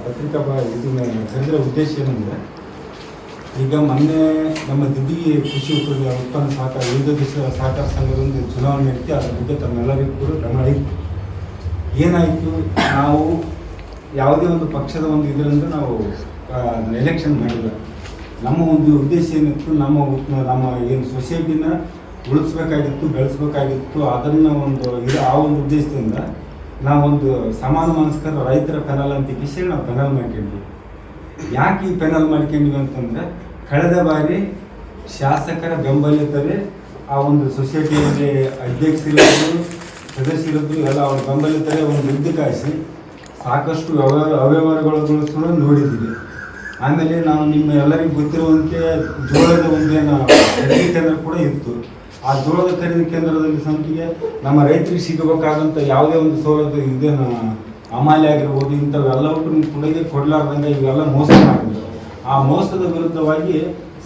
ಪತ್ರಿಕಾ ಕರೆದಿರೋ ಉದ್ದೇಶ ಏನಂದರೆ, ಈಗ ಮೊನ್ನೆ ನಮ್ಮ ದಿದ್ದಿಗೆ ಕೃಷಿ ಉತ್ಪನ್ನ ಸಹಕಾರ ವಿವಿಧ ದೇಶಗಳ ಸಹಕಾರ ಸಂಘದೊಂದು ಚುನಾವಣೆ ನಡೆಸಿ ಅದರ ಬಗ್ಗೆ ತಮ್ಮೆಲ್ಲರಿಗೂ ಕೂಡ ಗಮನ ಇತ್ತು. ಏನಾಯಿತು, ನಾವು ಯಾವುದೇ ಒಂದು ಪಕ್ಷದ ಒಂದು ಇದರಿಂದ ನಾವು ಎಲೆಕ್ಷನ್ ಮಾಡಿಲ್ಲ. ನಮ್ಮ ಒಂದು ಉದ್ದೇಶ ಏನಿತ್ತು, ನಮ್ಮ ಏನು ಸೊಸೈಟಿನ ಉಳಿಸ್ಬೇಕಾಗಿತ್ತು, ಬೆಳೆಸ್ಬೇಕಾಗಿತ್ತು. ಅದನ್ನು ಆ ಒಂದು ಉದ್ದೇಶದಿಂದ ನಾವೊಂದು ಸಮಾನ ಮನಸ್ಕರ ರೈತರ ಪೆನಲ್ ಅಂತ ಕಿಸಿ ನಾವು ಪೆನಲ್ ಮಾಡ್ಕೊಂಡ್ವಿ. ಯಾಕೆ ಈ ಪೆನಲ್ ಮಾಡ್ಕೊಂಡ್ವಿ ಅಂತಂದರೆ, ಕಳೆದ ಬಾರಿ ಶಾಸಕರ ಬೆಂಬಲಿತರೆ ಆ ಒಂದು ಸೊಸೈಟಿಯಲ್ಲಿ ಅಧ್ಯಕ್ಷರಿರೋದು, ಸದಸ್ಯರಿದ್ರು ಎಲ್ಲ ಅವ್ರ ಬೆಂಬಲಿತರೆ ಒಂದು ದುಡ್ಡು ಕಾಯಿಸಿ ಸಾಕಷ್ಟು ಅವ್ಯವಹಾರಗಳು ನೋಡಿದ್ದೀವಿ. ಆಮೇಲೆ ನಾವು ನಿಮ್ಮ ಎಲ್ಲರಿಗೂ ಗೊತ್ತಿರುವಂತೆ ಜೋಳದ ಒಂದು ಖರೀದಿ ಕೇಂದ್ರ ಕೂಡ ಇತ್ತು. ಆ ಜೋಳದ ಖರೀದಿ ಕೇಂದ್ರದಲ್ಲಿ ಸಂಖ್ಯೆಗೆ ನಮ್ಮ ರೈತರಿಗೆ ಸಿಗಬೇಕಾದಂಥ ಯಾವುದೇ ಒಂದು ಸೌಲಭ್ಯ ಇದೇನು ಅಮಾಲ್ಯ ಆಗಿರ್ಬೋದು, ಇಂಥವೆಲ್ಲವೂ ಕೊಡುಗೆ ಕೊಡಲಾರ್ದಂಗೆ ಇವೆಲ್ಲ ಮೋಸ ಮಾಡಿದ್ರು. ಆ ಮೋಸದ ವಿರುದ್ಧವಾಗಿ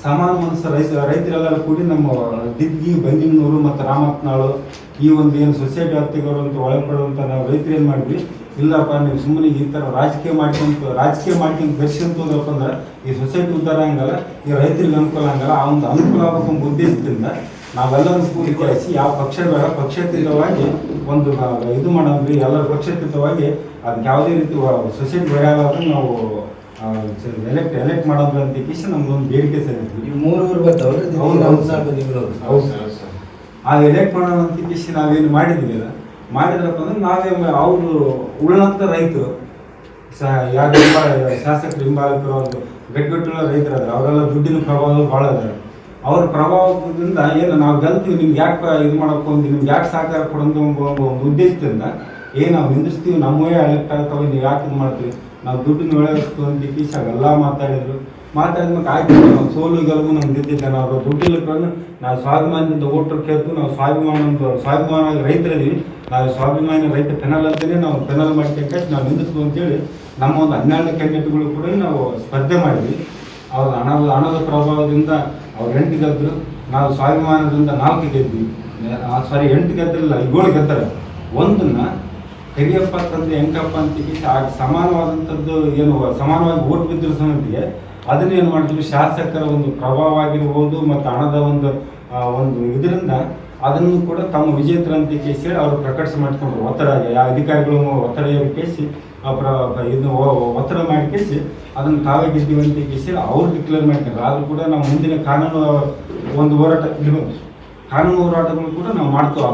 ಸಮಾನ ಮನಸ್ಸು ರೈತರೆಲ್ಲರೂ ಕೂಡಿ ನಮ್ಮ ದಿಗ್ಗಿ, ಬಂದಿನೂರು ಮತ್ತು ರಾಮತ್ನಾಳು ಈ ಒಂದು ಏನು ಸೊಸೈಟಿ ವ್ಯಾಪ್ತಿಗಳು ಅಂತ ಒಳಪಡುವಂಥ ನಾವು ರೈತರು ಏನು ಮಾಡಿದ್ವಿ, ಇಲ್ಲಪ್ಪ ನೀವು ಸುಮ್ಮನೆ ಈ ಥರ ರಾಜಕೀಯ ಮಾಡ್ಕೊಂಡು ಬೆರ್ಸ್ಕೊಂತೋದಪ್ಪ ಅಂದ್ರೆ ಈ ಸೊಸೈಟಿ ಉದ್ಧಾರ ಹಂಗಲ್ಲ, ಈ ರೈತರಿಗೆ ಅನುಕೂಲ ಹಂಗಲ್ಲ. ಆ ಒಂದು ಅನುಕೂಲ ಆಗಬೇಕು ಉದ್ದೇಶದಿಂದ ನಾವೆಲ್ಲರೂ ಕೂಡಿ ಕಳಿಸಿ ಯಾವ ಪಕ್ಷ ಬೇಡ, ಪಕ್ಷಾತೀತವಾಗಿ ಒಂದು ಇದು ಮಾಡೋದ್ರಿ, ಎಲ್ಲರ ಪಕ್ಷಾತೀತವಾಗಿ ಅದಕ್ಕೆ ಯಾವುದೇ ರೀತಿ ಸೊಸೈಟಿ ಬೆಳೆಯಾದ್ರೆ ನಾವು ಎಲೆಕ್ಟ್ ಮಾಡೋದ್ರ ಅಂತ ಕೇಸಿ ನಮ್ದೊಂದು ಬೇಡಿಕೆ ಸರಿತೀವಿ. ಆ ಎಲೆಕ್ಟ್ ಮಾಡೋಣ ಅಂತ ಕೇಸಿ ನಾವೇನು ಮಾಡಿದ್ದೀವಿ ಮಾಡಿದ್ರಪ್ಪ ಅಂದ್ರೆ ನಾವೇ ಅವರು ಉಳ್ಳಂಥ ರೈತರು ಯಾರು ಶಾಸಕರು ಹಿಂಬಾಲಕರು ಅವ್ರು ಗಟ್ಟಿಗಟ್ಟುള്ള ರೈತರು ಅದಾರೆ, ಅವರೆಲ್ಲ ದುಡ್ಡಿನ ಪ್ರಭಾವ ಭಾಳ ಅದಾರೆ. ಅವ್ರ ಪ್ರಭಾವದಿಂದ ಏನು ನಾವು ಗೆಲ್ತೀವಿ, ನಿಮ್ಗೆ ಯಾಕೆ ಇದು ಮಾಡೋಕೆ ನಿಮ್ಗೆ ಯಾಕೆ ಸಹಕಾರ ಕೊಡೋದು ಒಂದು ಉದ್ದೇಶದಿಂದ ನಾವು ನಿಂದಿಸ್ತೀವಿ, ನಮ್ಮವೇ ಎಲೆಕ್ಟ್ ಆಗ್ತಾವೆ, ನೀವು ಯಾಕೆ ಇದು ಮಾಡ್ತೀವಿ, ನಾವು ದುಡ್ಡನ್ನ ಒಳ್ಳೆಯಿಸ್ತು ಅಂತ ಕೇಸಿ ಅವೆಲ್ಲ ಮಾತಾಡಿದ್ರು. ಮಾತಾಡಿದ್ಮೇಲೆ ಆಯ್ತು, ನಾವು ಸೋಲು ಗೆಲುವು ನಮ್ಗೆ ಗೆದ್ದಿದ್ದೆ, ನಾವು ದುಡ್ಡಿಲ್ಲಕ್ಕೂ ನಾವು ಸ್ವಾಭಿಮಾನದಿಂದ ಓಟರ್ ಕೇಳ್ತು, ನಾವು ಸ್ವಾಭಿಮಾನ ರೈತರಿದ್ದೀವಿ, ನಾವು ಸ್ವಾಭಿಮಾನಿ ರೈತ ಪೆನಲ್ ಅಂತಲೇ ನಾವು ಪೆನಲ್ ಮಾಡ್ಕೊಂಡು ನಾವು ನಿಂದಿಸ್ತೀವಿ ಅಂತೇಳಿ ನಮ್ಮ ಒಂದು 12 ಕ್ಯಾಂಡಿಡೇಟ್ಗಳು ಕೂಡ ನಾವು ಸ್ಪರ್ಧೆ ಮಾಡಿದ್ವಿ. ಅವ್ರ ಹಣದ ಪ್ರಭಾವದಿಂದ ಅವ್ರು 8 ಗೆದ್ದರು, ನಾವು ಸ್ವಾಭಿಮಾನದಿಂದ 4 ಗೆದ್ವಿ. 8 ಗೆದ್ದಿಲ್ಲ, 7 ಗೆದ್ದರೆ. ಒಂದನ್ನು ಕರಿಯಪ್ಪ ತಂದೆ ಎಂಕಪ್ಪ ಅಂತ ಸಮಾನವಾದಂಥದ್ದು ಏನು ಸಮಾನವಾಗಿ ಓಟ್ ಬಿದ್ದಿರೋ ಸಮಿತಿಗೆ ಅದನ್ನೇನು ಮಾಡಿದ್ರು, ಶಾಸಕರ ಒಂದು ಪ್ರಭಾವ ಆಗಿರ್ಬೋದು ಮತ್ತು ಹಣದ ಒಂದು ಇದರಿಂದ ಅದನ್ನು ಕೂಡ ತಮ್ಮ ವಿಜೇತರ ಅಂತ ಕೇಸಿ ಅವರು ಪ್ರಕಟಿಸಿ ಮಾಡಿಕೊಂಡ್ರು. ಒತ್ತಡ ಅಧಿಕಾರಿಗಳು ಒತ್ತಡ ಕೇಸಿ ಇದನ್ನು ಒತ್ತಡ ಮಾಡಿ ಕೇಸಿ ಅದನ್ನು ತಾವೇ ಗೆದ್ದೀವಿ ಅಂತ ಕೇಸಿ ಅವ್ರು ಡಿಕ್ಲೇರ್ ಮಾಡ್ಕೊಂಡ್ರು. ಆದರೂ ಕೂಡ ನಾವು ಮುಂದಿನ ಕಾನೂನು ಹೋರಾಟಗಳು ಕೂಡ ನಾವು ಮಾಡ್ತೇವೆ.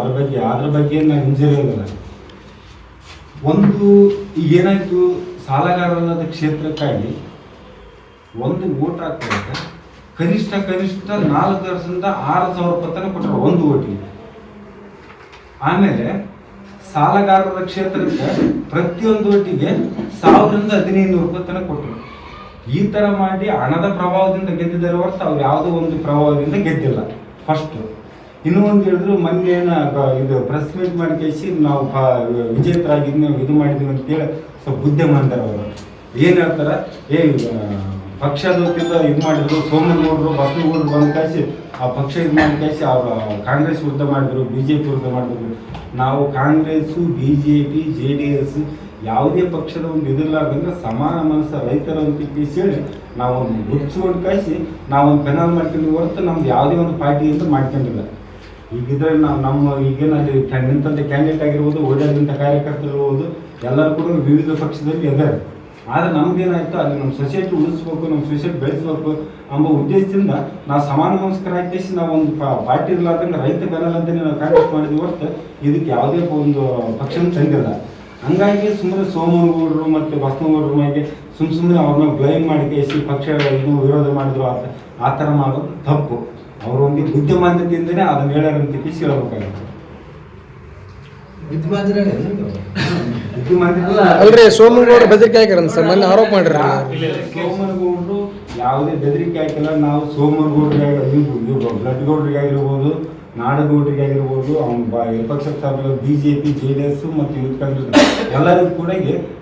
ಅದ್ರ ಬಗ್ಗೆ ನಾವು ಹಿಂಜರಿಯೋದಿಲ್ಲ. ಒಂದು ಏನಾಯಿತು, ಸಾಲಗಾರರಾದ ಕ್ಷೇತ್ರಕ್ಕಾಗಿ ಒಂದು ವೋಟ್ ಆಗ್ತದೆ, ಕನಿಷ್ಠ 4,000ರಿಂದ 6,000 ರೂಪಾಯಿ ತನಕ ಕೊಟ್ಟರು ಒಂದು ಓಟಿಗೆ. ಆಮೇಲೆ ಸಾಲಗಾರರ ಕ್ಷೇತ್ರಕ್ಕೆ ಪ್ರತಿಯೊಂದು ಓಟಿಗೆ 1,000ರಿಂದ 1,500 ರೂಪಾಯಿ ತನಕ ಕೊಟ್ಟರು. ಈ ಥರ ಮಾಡಿ ಹಣದ ಪ್ರಭಾವದಿಂದ ಗೆದ್ದಿದ್ದಾರೆ ಹೊರತು ಅವ್ರು ಯಾವುದೋ ಒಂದು ಪ್ರಭಾವದಿಂದ ಗೆದ್ದಿಲ್ಲ. ಫಸ್ಟು ಇನ್ನೂ ಒಂದು ಹೇಳಿದ್ರು, ಮೊನ್ನೆ ಇದು ಪ್ರೆಸ್ ಮೀಟ್ ಮಾಡಿ ಕೇಸಿ ನಾವು ವಿಜೇತರಾಗಿ ಇದು ಮಾಡಿದ್ದೀವಿ ಅಂತೇಳಿ ಸ್ವಲ್ಪ ಬುದ್ಧಿಮಾಂತರ ಅವರು ಏನು ಹೇಳ್ತಾರೆ, ಪಕ್ಷದ ವತಿಯಿಂದ ಇದು ಮಾಡಿದ್ರು, ಸೋಮನಗೌಡರು ಬಸನಗೌಡರು ಬಂದು ಕಾಯಿಸಿ ಆ ಪಕ್ಷ ಇದು ಮಾಡಿ ಕಾಯಿಸಿ ಅವರು ಕಾಂಗ್ರೆಸ್ ವಿರುದ್ಧ ಮಾಡಿದ್ರು, BJP ವಿರುದ್ಧ ಮಾಡಿದ್ರು. ನಾವು ಕಾಂಗ್ರೆಸ್ಸು, BJP, JDS ಯಾವುದೇ ಪಕ್ಷದ ಒಂದು ಇದಿರಲಾರ್ದಂಗೆ ಸಮಾನ ಮನಸ್ಸು ರೈತರ ಅಂತ ಹೇಳಿ ನಾವೊಂದು ಗುರುತಿಸ್ಕೊಂಡು ಕಾಯಿಸಿ ನಾವೊಂದು ಪೆನಲ್ ಮಾಡ್ಕೊಂಡು ಹೊರತು ನಮ್ದು ಯಾವುದೇ ಒಂದು ಪಾರ್ಟಿಯಿಂದ ಮಾಡ್ಕೊಂಡಿಲ್ಲ. ಈಗಿದ್ರೆ ನಮ್ಮ ಈಗೇನಲ್ಲಿ ನಿಂತಂಥ ಕ್ಯಾಂಡಿಡೇಟ್ ಆಗಿರ್ಬೋದು, ಓಡಾಡಿದಂಥ ಕಾರ್ಯಕರ್ತರಿರ್ಬೋದು, ಎಲ್ಲರೂ ಕೂಡ ವಿವಿಧ ಪಕ್ಷದಲ್ಲಿ ಇದ್ದಾರೆ. ಆದರೆ ನಮ್ಗೇನಾಯಿತು, ಅಲ್ಲಿ ನಮ್ಮ ಸೊಸೈಟಿ ಉಳಿಸ್ಬೇಕು, ನಮ್ಮ ಸೊಸೈಟಿ ಬೆಳೆಸ್ಬೇಕು ಎಂಬ ಉದ್ದೇಶದಿಂದ ನಾವು ಸಮಾನ ಮನಸ್ಕರ ಹಾಕಿ ನಾವು ಒಂದು ಪಾರ್ಟಿ ಇರಲಾರ್ದಂಗೆ ರೈತ ಪೆನಲ್ ಅಂತಲೇ ನಾವು ಕಾಂಗ್ರೆಸ್ ಮಾಡಿದ್ವಿ ಹೊರತು ಇದಕ್ಕೆ ಯಾವುದೇ ಒಂದು ಪಕ್ಷನ ತಂದಿಲ್ಲ. ಹಂಗಾಗಿ ಸುಮ್ಮನೆ ಸೋಮನಗೌಡರು ಮತ್ತು ಬಸನಗೌಡರ ಮೇಲೆ ಸುಮ್ಮನೆ ಅವ್ರನ್ನ ಬ್ಲೈಮ್ ಮಾಡಿ ಕೇಸಿ ಪಕ್ಷ ಇದು ವಿರೋಧ ಮಾಡಿದ್ರು. ಆ ಥರ ಮಾಡೋದು ತಪ್ಪು. ಅವರು ಒಂದು ಬುದ್ಧಿಮಾಂದ್ಯತೆಯಿಂದನೇ ಅದನ್ನು ಹೇಳ್ಯಾರಂತ ಕೇಸಿ ಹೇಳ್ಬೇಕಾಗಿತ್ತು. ಅಲ್ರಿ ಸೋಮನಗೌಡರು ಬೆದರಿಕೆ ಹಾಕಿರಂತ ಸರ್, ಮೊನ್ನೆ ಆರೋಪ ಮಾಡಿರ. ಸೋಮನಗೌಡರು ಯಾವುದೇ ಬೆದರಿಕೆ ಹಾಕಿಲ್ಲ. ನಾವು ಸೋಮನಗೌಡರಿಗೆ ಬ್ಲಡ್ ಗೌಡರಿಗಾಗಿರ್ಬೋದು, ನಾಡಗೌಡರಿಗಾಗಿರ್ಬೋದು, ವಿಪಕ್ಷ BJP, JDS ಮತ್ತು ಯೂತ್ ಕಾಂಗ್ರೆಸ್ ಎಲ್ಲರಿಗೂ ಕೂಡ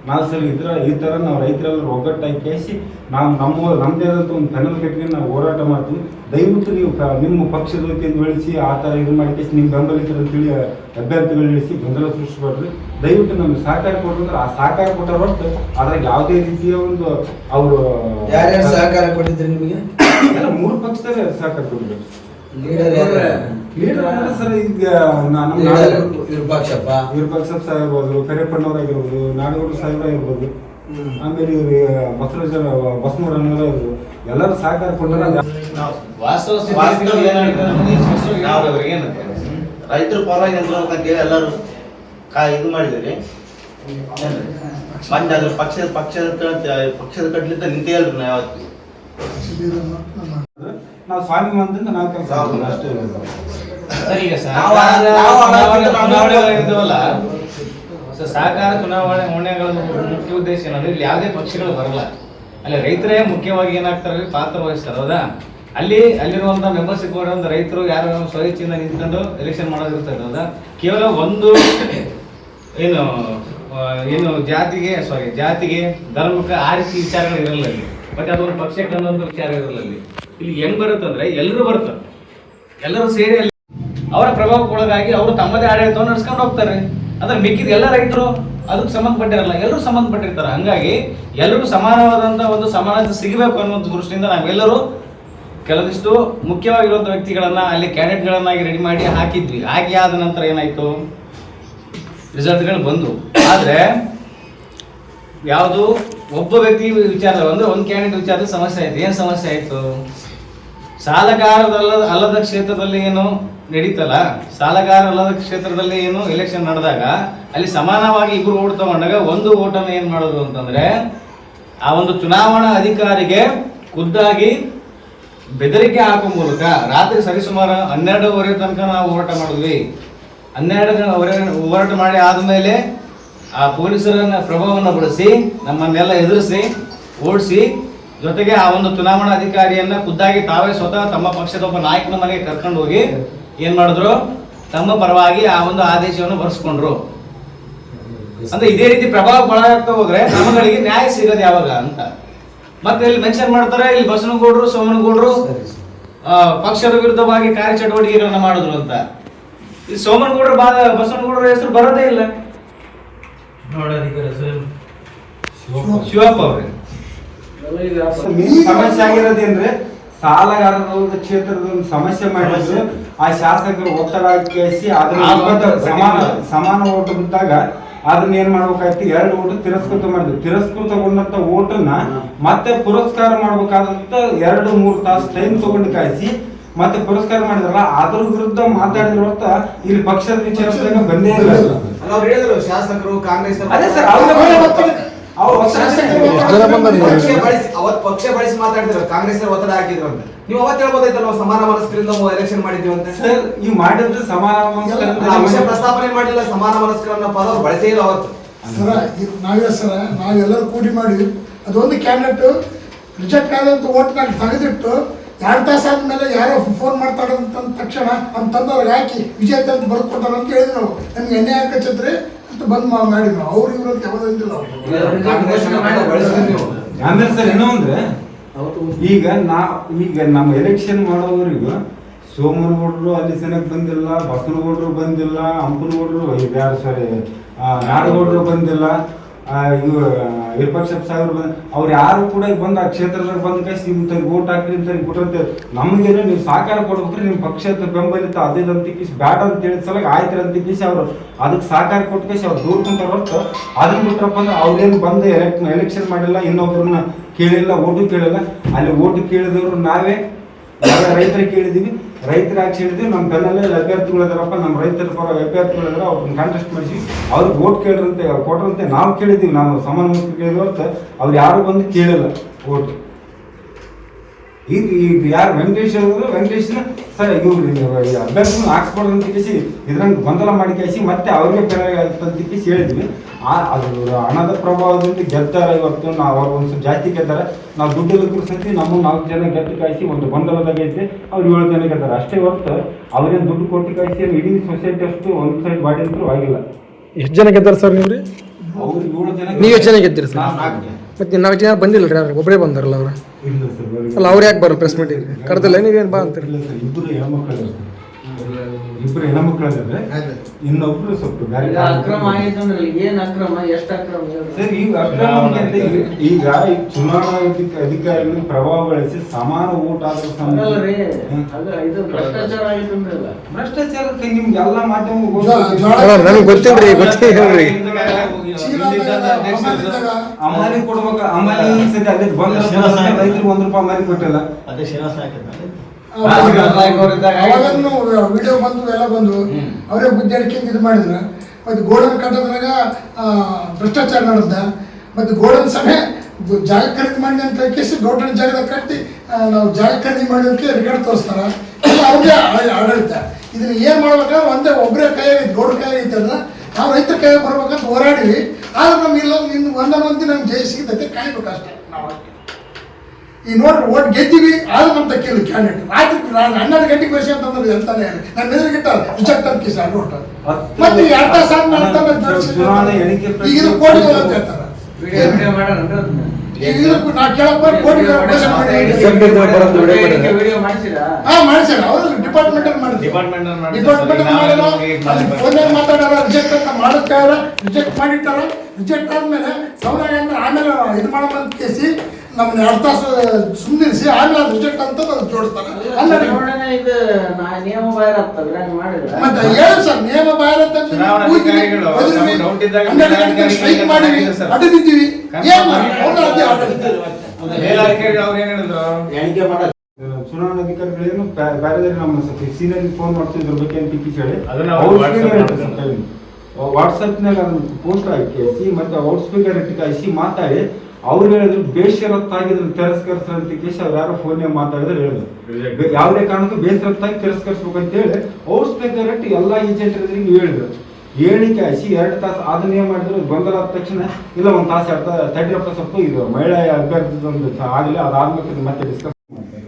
ನಾವು ಸರ್ ಈ ಥರ ನಾವು ರೈತರೆಲ್ಲರೂ ಒಗ್ಗಟ್ಟಾಗಿ ಕೇಸಿ ನಾವು ನಮ್ಮದೇ ಆದಂಥ ಒಂದು ಪೆನಲ್ ಕಟ್ಟಿಗೆ ನಾವು ಹೋರಾಟ ಮಾಡ್ತೀವಿ. ದಯವಿಟ್ಟು ನೀವು ನಿಮ್ಮ ಪಕ್ಷದ ವತಿಯಿಂದ ಬೆಳೆಸಿ ಆ ಥರ ಇದು ಮಾಡಿ ಕೇಸಿ ನಿಮ್ಮ ಬೆಂಬಲಿತರ ಅಂತೇಳಿ ಅಭ್ಯರ್ಥಿಗಳು ಇಳಿಸಿ ಗೊಂದಲ ಸೃಷ್ಟಿ ಮಾಡಿರಿ. ದಯವಿಟ್ಟು ನಮ್ಗೆ ಸಹಕಾರ ಕೊಟ್ಟಂದ್ರೆ ಆ ಸಹಕಾರ ಕೊಟ್ಟಾರ ಹೊರತು ಅದ್ರಾಗ ಯಾವುದೇ ರೀತಿಯ ಒಂದು ಅವರು ಯಾರ್ಯಾರು ಸಹಕಾರ ಕೊಟ್ಟಿದ್ರಿ ನಿಮಗೆ? ಎಲ್ಲ ಮೂರು ಪಕ್ಷದಲ್ಲಿ ಸಹಕಾರ ಕೊಟ್ಟಿದ್ರು. ಲೀಡರ್ ಸರ್ ಈಗ ವಿರೂಪಾಕ್ಷಪ್ಪ ಸಾಹೇಬ್ ಇರ್ಬೋದು, ಕರೆಪ್ಪಣ್ಣವ್ರು ಆಗಿರ್ಬೋದು, ನಾಡಗೌಡರು ಸಾಹೇಬ್ರ ಆಗಿರ್ಬೋದು, ಆಮೇಲೆ ಇವ್ರು ಬಸನೂರ ಇರ್ಬೋದು, ಎಲ್ಲರೂ ಸಹಕಾರ ಕೊಟ್ಟಾರ. ರೈತರ ಪರವಾಗಿ ನಿಂತ್ಕೊಳ್ಬೇಕಂತ ಎಲ್ಲರೂ ಇದು ಮಾಡಿದ್ರಿ. ಪಕ್ಷದ ಕಡ್ಲಿಂದ ನಿಂತೇ ಅಲ್ರಿ ನಾವು ಯಾವತ್ತು. ನಾವು ಸ್ವಾಭಿಮಾನದಿಂದ ನಾವು ಕೆಲಸ ಅಷ್ಟೇ. ಸಹಕಾರ ಚುನಾವಣೆಗಳ ಮುಖ್ಯ ಉದ್ದೇಶ ಏನಂದ್ರೆ ಇಲ್ಲಿ ಯಾವುದೇ ಪಕ್ಷಗಳು ಬರಲ್ಲ, ಅಲ್ಲಿ ರೈತರೇ ಮುಖ್ಯವಾಗಿ ಏನಾಗ್ತಾರೆ ಪಾತ್ರ ವಹಿಸ್ತಾರೆ. ಹೌದಾ? ಅಲ್ಲಿರುವಂತಹ ಮೆಂಬರ್ಶಿಪ್ ಒಂದು ರೈತರು ಯಾರು ಸ್ವಇಚ್ಛೆಯಿಂದ ನಿಂತ್ಕೊಂಡು ಎಲೆಕ್ಷನ್ ಮಾಡೋದಿರ್ತದೆ. ಹೌದಾ? ಕೇವಲ ಒಂದು ಏನು ಜಾತಿಗೆ ಧರ್ಮಕ್ಕೆ ಆ ರೀತಿ ವಿಚಾರಗಳು ಇರಲ್ಲ ಅಲ್ಲಿ. ಮತ್ತೆ ಅದೊಂದು ಪಕ್ಷಕ್ಕೆ ಅನ್ನೋದು ವಿಚಾರ ಇರಲ್ಲ ಅಲ್ಲಿ. ಇಲ್ಲಿ ಹೆಂಗ್ ಬರುತ್ತಂದ್ರೆ ಎಲ್ಲರೂ ಬರ್ತಾರೆ, ಎಲ್ಲರೂ ಸೇರಿ ಅಲ್ಲಿ ಅವರ ಪ್ರಭಾವಕ್ಕೊಳಗಾಗಿ ಅವರು ತಮ್ಮದೇ ಆಡಳಿತವನ್ನು ನಡೆಸ್ಕೊಂಡು ಹೋಗ್ತಾರೆ. ಅಂದ್ರೆ ಮಿಕ್ಕಿದ ಎಲ್ಲ ರೈತರು ಅದಕ್ಕೆ ಸಂಬಂಧಪಟ್ಟಿರಲ್ಲ, ಎಲ್ಲರೂ ಸಂಬಂಧಪಟ್ಟಿರ್ತಾರೆ. ಹಂಗಾಗಿ ಎಲ್ಲರಿಗೂ ಸಮಾನವಾದಂತ ಒಂದು ಸಮಾನತೆ ಸಿಗಬೇಕು ಅನ್ನುವಂಥ ದೃಷ್ಟಿಯಿಂದ ನಾವೆಲ್ಲರೂ ಕೆಲವಿಷ್ಟು ಮುಖ್ಯವಾಗಿರುವಂಥ ವ್ಯಕ್ತಿಗಳನ್ನ ಅಲ್ಲಿ ಕ್ಯಾಂಡಿಡೇಟ್ಗಳನ್ನಾಗಿ ರೆಡಿ ಮಾಡಿ ಹಾಕಿದ್ವಿ. ಹಾಕಿ ಆದ ನಂತರ ಏನಾಯ್ತು, ರಿಸಲ್ಟ್ಗಳು ಬಂದು. ಆದ್ರೆ ಯಾವುದು ಒಬ್ಬ ವ್ಯಕ್ತಿ ವಿಚಾರ ಅಂದ್ರೆ ಒಂದು ಕ್ಯಾಂಡಿಡೇಟ್ ವಿಚಾರದ ಸಮಸ್ಯೆ ಆಯ್ತು. ಏನ್ ಸಮಸ್ಯೆ ಆಯ್ತು? ಅಲ್ಲದ ಕ್ಷೇತ್ರದಲ್ಲಿ ಏನು ನಡೀತಲ್ಲ, ಅಲ್ಲದ ಕ್ಷೇತ್ರದಲ್ಲಿ ಏನು ಎಲೆಕ್ಷನ್ ನಡೆದಾಗ ಅಲ್ಲಿ ಸಮಾನವಾಗಿ ಇಬ್ರು ಓಟ್ ತಗೊಂಡಾಗ ಒಂದು ಓಟನ್ನು ಏನ್ ಮಾಡೋದು ಅಂತಂದ್ರೆ ಆ ಒಂದು ಚುನಾವಣಾ ಅಧಿಕಾರಿಗೆ ಖುದ್ದಾಗಿ ಬೆದರಿಕೆ ಹಾಕುವ ಮೂಲಕ ರಾತ್ರಿ ಸರಿಸುಮಾರು 12:30 ತನಕ ನಾವು ಹೋರಾಟ ಮಾಡಿದ್ವಿ. 12:30 ಹೋರಾಟ ಮಾಡಿ ಆದ್ಮೇಲೆ ಆ ಪೊಲೀಸರನ್ನ ಪ್ರಭಾವವನ್ನು ಬಳಸಿ ನಮ್ಮನ್ನೆಲ್ಲ ಎದುರಿಸಿ ಓಡಿಸಿ, ಜೊತೆಗೆ ಆ ಒಂದು ಚುನಾವಣಾ ಅಧಿಕಾರಿಯನ್ನ ಖುದ್ದಾಗಿ ತಾವೇ ಸ್ವತಃ ತಮ್ಮ ಪಕ್ಷದ ಒಬ್ಬ ನಾಯಕನ ಮನೆಗೆ ಕರ್ಕೊಂಡು ಹೋಗಿ ಏನ್ ಮಾಡಿದ್ರು, ತಮ್ಮ ಪರವಾಗಿ ಆ ಒಂದು ಆದೇಶವನ್ನು ಬರೆಸ್ಕೊಂಡ್ರು. ಅಂದ್ರೆ ಇದೇ ರೀತಿ ಪ್ರಭಾವ ಬಳಾಗ್ತಾ ಹೋದ್ರೆ ನಮ್ಮಗಳಿಗೆ ನ್ಯಾಯ ಸಿಗೋದು ಯಾವಾಗ ಅಂತ. ಮತ್ತೆ ಇಲ್ಲಿ ಮೆನ್ಷನ್ ಮಾಡ್ತಾರೆ, ಇಲ್ಲಿ ಬಸನಗೌಡರು ಸೋಮನಗೌಡರು ಪಕ್ಷದ ವಿರುದ್ಧವಾಗಿ ಕಾರ್ಯಚಟುವಟಿಕೆಗಳನ್ನ ಮಾಡಿದ್ರು ಅಂತ. ಈ ಸೋಮನಗೌಡರು ಬಸವನಗೌಡರ ಹೆಸರು ಬರೋದೇ ಇಲ್ಲ. ಶಿವಪ್ಪ ಅವ್ರೆ ಸಮಸ್ಯೆ ಆಗಿರೋದೇನ್ರಿ, ಸಾಲಗಾರರ ಒಂದು ಕ್ಷೇತ್ರದ ಒಂದು ಸಮಸ್ಯೆ ಮಾಡಿದ್ರು. ಆ ಶಾಸಕರು ಒತ್ತಡ ಹಾಕಿ ಅದನ್ನ ಸಮಾನ ಓಟು ಬಿಟ್ಟಾಗ ಅದನ್ನ ಏನ್ ಮಾಡ್ಬೇಕಾಯ್ತು, 2 ಓಟು ತಿರಸ್ಕೃತ ಮಾಡಿದ್ವಿ. ತಿರಸ್ಕೃತಗೊಂಡಂತ ಓಟನ್ನ ಮತ್ತೆ ಪುರಸ್ಕಾರ ಮಾಡ್ಬೇಕಾದಂತ 2-3 ತಾಸು ಟೈಮ್ ತಗೊಂಡು ಕಾಯಿಸಿ ಮತ್ತೆ ಪುರಸ್ಕಾರ ಮಾಡಿದ್ರಲ್ಲ, ಅದ್ರ ವಿರುದ್ಧ ಮಾತಾಡಿದ್ರ ಹೊರತ ಇಲ್ಲಿ ಪಕ್ಷದ ವಿಚಾರದಾಗ ಬಂದೇ ಇಲ್ಲ. ಶಾಸಕರು ಕಾಂಗ್ರೆಸ್ ಪಕ್ಷ ಬಳಸಿ ಮಾತಾಡಿದ್ರು, ಕಾಂಗ್ರೆಸ್ ಒತ್ತಡ ಹಾಕಿದ್ರು ಅಂತ. ನೀವು ಅವತ್ತು ಹೇಳ್ಬೋದಾಯ್ತಲ್ಲ, ಸಮಾನ ಮನಸ್ಕರಿಂದ ಎಲೆಕ್ಷನ್ ಮಾಡಿದ್ವಿ ಅಂತ. ಸರ್ ಈ ಮಾಡಿದ್ರೆ ಸಮಾನ ಮನಸ್ಕರ ಪ್ರಸ್ತಾಪನೆ ಮಾಡಿಲ್ಲ, ಸಮಾನ ಮನಸ್ಕರನ್ನ ಪದ ಬಳಸೇ ಇಲ್ಲ ಅವತ್ತು. ನಾವೆಲ್ಲರೂ ಕೂಡಿ ಮಾಡಿ ಅದೊಂದು ಕ್ಯಾಂಡಿಡೇಟ್ ರಿಜೆಕ್ಟ್ ಆದಂತ ಓಟ್ನಾಗ ತೆಗೆದಿಟ್ಟು 2 ತಾಸು ಆದ್ಮೇಲೆ ಯಾರೋ ಫೋನ್ ಮಾಡ್ತಾರಂತ ತಕ್ಷಣ ಅವ್ನು ತಂದವ್ರಿಗೆ ಹಾಕಿ ವಿಜೇತ ಅಂತ ಬರ್ಕೊಟ್ಟಾರ ಅಂತ ಹೇಳಿದ್ವಿ ನಾವು. ನಮ್ಗೆ ಅನ್ಯಾಯ ಹಾಕಚ್ಚಿದ್ರೆ ಅಂತ ಬಂದ್ ಮಾಡಿ ನಾವು ಅವ್ರು ಇವ್ರು ಅಂತ ಯಾವ್ದಂತಿಲ್ಲ. ಆಮೇಲೆ ಸರ್ ಏನೋ ಅಂದ್ರೆ ಈಗ ನಮ್ಮ ಎಲೆಕ್ಷನ್ ಮಾಡೋವರಿಗೂ ಸೋಮನಗೌಡರು ಅಲ್ಲಿ ಸೆನೆಗೆ ಬಂದಿಲ್ಲ, ಬಸನಗೌಡರು ಬಂದಿಲ್ಲ, ಹಂಪನಗೌಡರು ನಾಡಗೌಡರು ಬಂದಿಲ್ಲ, ವಿರೂಪಾಕ್ಷಪ್ಪ ಸಾಹೇಬ್ರು ಬಂದ, ಅವ್ರು ಯಾರು ಕೂಡ ಬಂದು ಆ ಕ್ಷೇತ್ರದಾಗ ಬಂದ ಕೈಸಿ ಇಂಥವ್ರಿಗೆ ಓಟ್ ಹಾಕ್ರಿ ಇಂಥವ್ರಿಗೆ ಕೊಟ್ಟಂತೆ ನಮಗೇನು ನೀವು ಸಹಕಾರ ಕೊಡ್ಬೇಕ್ರಿ, ನಿಮ್ಮ ಪಕ್ಷದ ಬೆಂಬಲಿತ ಅದೇದಂತ ಕಿಸಿ ಬ್ಯಾಡ ಅಂತ ಹೇಳಿದ ಸಲಗ ಆಯ್ತು ಅಂತ ಕಿಸಿ ಅವರು ಅದಕ್ಕೆ ಸಹಕಾರ ಕೊಟ್ಟು ಕೈಸಿ ಅವ್ರು ದೂರ ಕುಂತಾರ ಹೊರತು ಅದನ್ನ ಬಿಟ್ರಪ್ಪ ಅಂದ್ರೆ ಅವ್ರೇನು ಬಂದು ಎಲೆಕ್ಷನ್ ಮಾಡಿಲ್ಲ, ಇನ್ನೊಬ್ರನ್ನ ಕೇಳಿಲ್ಲ, ಓಟು ಕೇಳಿಲ್ಲ. ಅಲ್ಲಿ ಓಟು ಕೇಳಿದವರು ನಾವೇ ರೈತರಿಗೆ ಕೇಳಿದೀವಿ, ರೈತರ ಆಕ್ಷಿ ಹೇಳಿದ್ವಿ. ನಮ್ಮ ಬೆನ್ನಲ್ಲೇ ಅಭ್ಯರ್ಥಿಗಳಿದಾರಪ್ಪ, ನಮ್ಮ ರೈತರ ಪರ ಅಭ್ಯರ್ಥಿಗಳಿದಾರ, ಅವ್ರನ್ನ ಕಾಂಟೆಸ್ಟ್ ಮಾಡಿಸಿ ಅವ್ರಿಗೆ ಓಟ್ ಕೇಳ್ರಂತೆ ಕೊಟ್ರಂತೆ ನಾವು ಕೇಳಿದ್ದೀವಿ. ನಾವು ಸಮಾನ ಮುಖ್ಯ ಕೇಳಿದ್ವಿ ಹೊರತು ಅವ್ರು ಯಾರು ಬಂದು ಕೇಳಿಲ್ಲ ಓಟ್. ಈಗ ಯಾರು ವೆಂಕಟೇಶ್ನ ಸರ್ ಇವ್ರು ಅಭ್ಯರ್ಥಿನ ಹಾಕ್ಸ್ಕೊಡ್ರಿ ಅಂತ ಕೇಸಿ ಇದ್ರಂಗೆ ಗೊಂದಲ ಮಾಡಿ ಕೇಸಿ ಮತ್ತೆ ಅವ್ರಿಗೆ ಬೇರೆ ಅಂತ ಕೇಸಿ ಹೇಳಿದ್ವಿ. ಅದು ಹಣದ ಪ್ರಭಾವದಿಂದ ಗೆದ್ದಾರ. ಇವತ್ತು ನಾವು ಅವ್ರು ಒಂದು ಸ್ವಲ್ಪ ಜಾಸ್ತಿ ಗೆದ್ದಾರ, ನಾವು ದುಡ್ಡು ಸತಿ ನಮ್ಮ 4 ಜನ ಗೆದ್ದು ಕಾಯಿಸಿ ಒಂದು ಗೊಂದಲದಾಗ ಐತೆ, ಅವ್ರು 7 ಜನ ಗೆದ್ದಾರ ಅಷ್ಟೇ ಹೊರತು ಅವ್ರೇನು ದುಡ್ಡು ಕೊಟ್ಟು ಕಾಯಿಸಿ ಇಡೀ ಸೊಸೈಟಿ ಅಷ್ಟು ಒಂದು ಸೈಡ್ ಬಾಡಿ ಅಂತೂ ಆಗಿಲ್ಲ. ಎಷ್ಟು ಜನ ಗೆದ್ದಾರ ಸರ್ ನೀವು ರೀ? ಅವ್ರು 7 ಜನ. ನೀವು ಎಷ್ಟು ಜನ ಗೆದ್ದಿರಿ ಸರ್? ಮತ್ತೆ 4 ಜನ ಬಂದಿಲ್ಲ ರೀ, ಒಬ್ಬರೇ ಬಂದಾರಲ್ಲ ಅವ್ರು. ಇಲ್ಲ ಸರ್ ಅಲ್ಲ ಅವ್ರು ಯಾಕೆ ಬರಲ್ಲ ಪ್ರೆಸ್ ಮೀಟಿಗೆ ಕರೆದಿಲ್ಲ, ನೀವೇನು ಬಾ ಅಂತೀರಿ? ಇಲ್ಲ ಸರ್, ಇಬ್ಬರು ಹೆಣ್ಮಕ್ಳು ಇಬ್ರು ಹೆಣ್ಮಕ್ಳಿದ್ದಾರೆ, ಇನ್ನೊಬ್ರು ಸ್ವಲ್ಪ ಬೇರೆ ಈಗ ಅಕ್ರಮ ಆಗಿತ್ತು ಅಂದ್ರೆ ಏನ್ ಅಕ್ರಮ, ಎಷ್ಟು ಅಕ್ರಮ ಹೇಳ್ರಿ. ಸರ್ ಈಗ ಅಕ್ರಮ ಅಂತ ಈಗ ಚುನಾವಣಾ ಅಧಿಕಾರಿಗಳು ಪ್ರಭಾವ ಬಳಸಿ ಸಮಾನ ಓಟ್ ಆದ್ರೂ ಅಲ್ಲರಿ, ಅದು ಇದು ಭ್ರಷ್ಟಾಚಾರ ಆಗಿತ್ತು ಅಂದ್ರಲ್ಲ. ಭ್ರಷ್ಟಾಚಾರಕ್ಕೆ ನಿಮ್ಗೆ ಎಲ್ಲ ಮಾಧ್ಯಮ ನನಗೆ ಗೊತ್ತಿಲ್ರಿ, ಹೇಳ್ರಿ. ಅಮಾಲಿ ಕೊಡ್ಬೇಕ, ಅಮಾಲಿ ಸರಿ ಅದೇ ಬಂದ ರೈತರಿಗೆ ₹1 ಅಮಾಲಿ ಕೊಟ್ಟಿಲ್ಲ. ಅದೇ ಶ್ರೀನಿವಾಸ ಹಾಕಿದ್ನಲ್ಲಿ ಅವಾಗನ್ನು ವಿಡಿಯೋ ಬಂದು ಎಲ್ಲ ಬಂದು ಅವರೇ ಬುದ್ಧಿಡಿಕೆಂದು ಇದು ಮಾಡಿದ್ರು. ಮತ್ತು ಗೋಡನ್ ಕಟ್ಟೋದ್ರಾಗ ಭ್ರಷ್ಟಾಚಾರ ನಡೆದ. ಮತ್ತು ಗೋಡನ್ ಸಭೆ ಜಾಗ ಖರೀದಿ ಮಾಡಿ ಅಂತ ಕೇಸಿ ಗೋಡನ್ ಜಾಗದಾಗ ಕಟ್ಟಿ ನಾವು ಜಾಗ ಖರೀದಿ ಮಾಡೋದಕ್ಕೆ ರಿಕಾರ್ಡ್ ತೋರಿಸ್ತಾರ. ಅವ್ರಿಗೆ ಆಡಳಿತ. ಇದನ್ನ ಏನು ಮಾಡ್ಬೇಕಾದ್ರೆ ಒಂದೇ ಒಬ್ಬರೇ ಕೈಯಾಗೈತೆ, ಗೋಡ ಕೈಯಾಗೈತೆ ಅಲ್ಲ, ನಾವು ರೈತರ ಕೈಯಾಗ ಬರ್ಬೇಕಂತ ಹೋರಾಡಿವಿ. ಆದ್ರೆ ನಮ್ಗೆ ಇಲ್ಲ, ಇನ್ನು ಒಂದೊಂದು ನಮ್ಗೆ ಜಯ ಸಿಗತೈತೆ, ಕಾಯ್ಬೇಕು ಅಷ್ಟೇ ನಾವು. ಈ ನೋಡ್ರಿ ಓಟ್ ಗೆದ್ದೀವಿ, ಆದ್ರೆ ನಮ್ಮ ತಕ್ಕಿಲ್ಲ ಕ್ಯಾಂಡಿಡೇಟ್. ರಾತ್ರಿ 12 ಗಂಟೆಗೆ ಬರ್ಸಿ ಅಂತಂದ್ರೆ ಎಂತಾನೆ ನಾನು ಎದುರುಗಿಟ್ಟ ರಿಜೆಕ್ಟ್ ಅಂತ ಕೇಸ ನೋಟ. ಮತ್ತೆ 2 ತಾಸು ಚುನಾವಣೆ ಎಣಿಕೆ ಈಗ ಇದು ಕೋಟಿಗಳು ಅಂತ ಹೇಳ್ತಾರೆ. ವಿಡಿಯೋ ಮಾಡೋಣ ಈಗ ಇದಕ್ಕೂ ನಾ ಕೇಳಪ್ಪ ಕೋಟಿಗಳು ವಿಡಿಯೋ ಮಾಡಿಸಿರಾ? ಮಾಡಿಸ್ಯಾರ. ಅವರು ಡಿಪಾರ್ಟ್ಮೆಂಟಲ್ಲಿ ಮಾಡಿದ್ರು. ಡಿಪಾರ್ಟ್ಮೆಂಟಲ್ಲಿ ಮಾಡಿದ್ರು. ಫೋನ್ಯಾಗ ಮಾತಾಡಾರ, ರಿಜೆಕ್ಟ್ ಅಂತ ಮಾಡುತ್ತಾರ, ರಿಜೆಕ್ಟ್ ಮಾಡಿಟ್ಟಾರ. ರಿಜೆಕ್ಟ್ ಆದ್ಮೇಲೆ ಸೌನಾಗ ಆಮೇಲೆ ಇದು ಮಾಡಬಂತ ಕೇಸಿ ನಮ್ಮನ್ನ 2 ತಾಸು ಸುಮ್ಮನಿರಿಸಿ ಆಮೇಲೆ ಅದು ರಿಜೆಕ್ಟ್ ಅಂತ ಜೋಡಿಸ್ತಾರೆ. ಇದು ನಿಯಮ ಬಾಹಿರ ಆಗ್ತದೆ ಮಾಡಿದ್ರೆ. ಮತ್ತೆ ಹೇಳಿ ಸರ್, ನಿಯಮ ಬಾಹಿರ ಅಂತ ಸ್ಟ್ರೈಕ್ ಮಾಡಿವಿ, ಅಡ್ಡಿದ್ದೀವಿ. ಏನ್ ಅವ್ರು ಅದೇ ಆಡಳಿತ. ಚುನಾವಣಾಧಿಕಾರಿಗಳೇನು ಬೇರೆ ನಮ್ಮ ಸೀನಿಯರ್ ಫೋನ್ ಮಾಡ್ತಿದ್ರ ಬಗ್ಗೆ ಅಂತ ಹೇಳಿ ವಾಟ್ಸಪ್ನಾಗ ಅದನ್ನ ಪೋಸ್ಟ್ ಹಾಕಿ ಮತ್ತೆ ಔಟ್ ಸ್ಪೀಕರ್ ಇಟ್ಟು ಮಾತಾಡಿ ಅವ್ರು ಹೇಳಿದ್ರು ಬೇಷರತ್ತಾಗಿದ್ರು ತಿರಸ್ಕರಿಸ್ರ ಅಂತ ಕೇಸಿ ಅವ್ರು ಯಾರೋ ಫೋನ್ಯಾಗ ಮಾತಾಡಿದ್ರೆ ಹೇಳಿದ್ರು ಯಾವುದೇ ಕಾರಣಕ್ಕೂ ಬೇಸರತ್ತಾಗಿ ತಿರಸ್ಕರಿಸ್ಬೇಕು ಅಂತ ಹೇಳಿ ಔಟ್ ಸ್ಪೀಕರ್ ಇಟ್ಟು ಎಲ್ಲ ಏಜೆಂಟ್ ಎದುರಿಗೆ ಹೇಳಿದ್ರು. ಹೇಳಿಕೆ ಹಾಕಿ 2 ತಾಸು ಅದನ್ನ ಏನ್ ಮಾಡಿದ್ರು, ಗೊಂದಲ ಆದ ತಕ್ಷಣ ಇಲ್ಲ 1 ತಾಸು 2 ತಾಸು ತಡ್ರಪ್ಪ ಸ್ವಲ್ಪ ಇದು ಮಹಿಳಾ ಅಭ್ಯರ್ಥಿದೊಂದು ಆಗಲಿ, ಅದಾದ್ಮೇಲೆ ಮತ್ತೆ ಡಿಸ್ಕಸ್ ಮಾಡ್ತಾರೆ.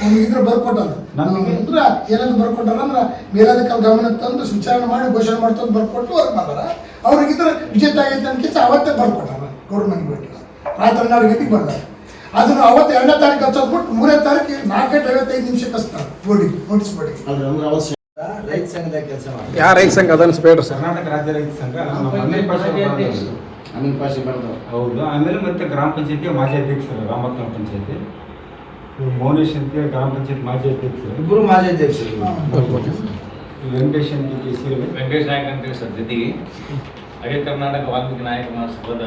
ನಮ್ಗೆ ಇದ್ರ ಬರ್ಕೊಟ್ಟಾರ. ನಮ್ಗೆ ಅಂದ್ರೆ ಏನಾದ್ರು ಬರ್ಕೊಟ್ಟಾರ ಅಂದ್ರೆ ಮೇಲಾಧಿಕಾರಿ ಗಮನ ತಂದು ವಿಚಾರಣೆ ಮಾಡಿ ಘೋಷಣೆ ಮಾಡ್ತಂದು ಬರ್ಕೊಟ್ಟು ಅವ್ರಿಗೆ ಬಂದಾರ. ಅವ್ರಿಗಿದ್ರೆ ವಿಜೇತ ಆಗೈತೆ ಅಂತ ಅವತ್ತೇ ಬರ್ಕೊಟ್ಟಾರ. ಗೌರ್ಮೆಂಟ್ ಬಿಟ್ಟು ರಾತ್ರಿ 12 ಗಂಟೆಗೆ ಬರ್ತಾರೆ. ಅದನ್ನು ಅವತ್ತು 2ನೇ ತಾರೀಕು ಹಚ್ಚೋದ್ಬಿಟ್ಟು 3ನೇ ತಾರೀಕು 4:55 ಹಚ್ತಾರೆ ಬೋರ್ಡಿಗೆ, ನೋಟಿಸ್ ಬೋರ್ಡಿಗೆ. ರೈತ ಸಂಘದ ಕೆಲಸ ಮಾಡಿ ಯಾವ ರೈತ ಸಂಘ ಅದನ್ನ ಸ್ಪೇಡ್ ಸರ್? ಕರ್ನಾಟಕ ರಾಜ್ಯ ರೈತ ಸಂಘ ಅಮೀನ್ ಪಾಷಿ ಬರ್ದು. ಹೌದು. ಆಮೇಲೆ ಮತ್ತೆ ಗ್ರಾಮ ಪಂಚಾಯತಿ ಮಾಜಿ ಅಧ್ಯಕ್ಷರು ರಾಮತ್ನ ಪಂಚಾಯತಿ, ಮೌನೇಶ್ ಅಂತ ಗ್ರಾಮ ಪಂಚಾಯತ್ ಮಾಜಿ ಅಧ್ಯಕ್ಷರು, ಇಬ್ಬರು ಮಾಜಿ ಅಧ್ಯಕ್ಷರು. ವೆಂಕಟೇಶ್ ಅಂತ ಕೇಸಿ ವೆಂಕಟೇಶ್ ನಾಯಕ್ ಅಂತೇಳಿ ಸರ್ ಜೊತೆಗೆ ಅಖಿಲ ಕರ್ನಾಟಕ ವಾಲ್ಮೀಕಿ ನಾಯಕ ಮಹಾಸಭಾದ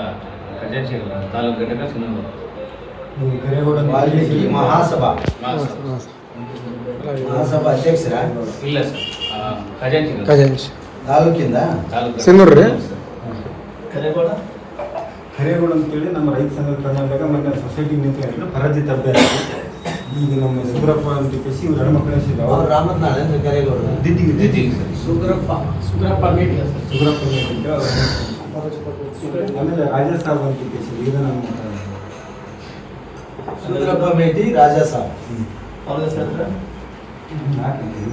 ಖಜಾಂಚಿ ತಾಲೂಕು ಘಟಕ ಸುನಂದ ಕರೇಗೌಡ ವಾಲ್ಮೀಕಿ ಮಹಾಸಭಾ ಅಧ್ಯಕ್ಷರ ಇಲ್ಲ ಸರ್, ಖಜಾಂಚಿ ಖಜಾಂಚಿ ತಾಲೂಕಿಂದ ಸಿನ್ನೂರು ರೀ. ಕರೇಗೌಡ ಅಂತೇಳಿ ನಮ್ಮ ರೈತ ಸಂಘದ ಕರ್ನಾಟಕ ಮತ್ತೆ ಸೊಸೈಟಿ ನಿಂತು ಪರಾಜಿತ ಅಭ್ಯರ್ಥಿ. ಈಗ ನಮ್ಮ ಸುಗ್ರಪ್ಪ ಅಂತ ಕೇಸಿ ಇವ್ರು ಹೆಣ್ಮಕ್ಳು ಅವ್ರು ರಾಮತ್ನಾಳ್ ಕರೇಗೌಡ ದಿದ್ದಿಗೆ ಸುಗ್ರಪ್ಪ ಮೇಟಿ ಅಂತ ಆಮೇಲೆ ರಾಜಾ ಸಾಬ್ ಅಂತ ಕೇಸಿ ಈಗ ನಮ್ಮ ಸುಗ್ರಪ್ಪ ಮೇಟಿ ರಾಜಾ ಸಾಬ್. ಅವ್ರ ಹೆಸರು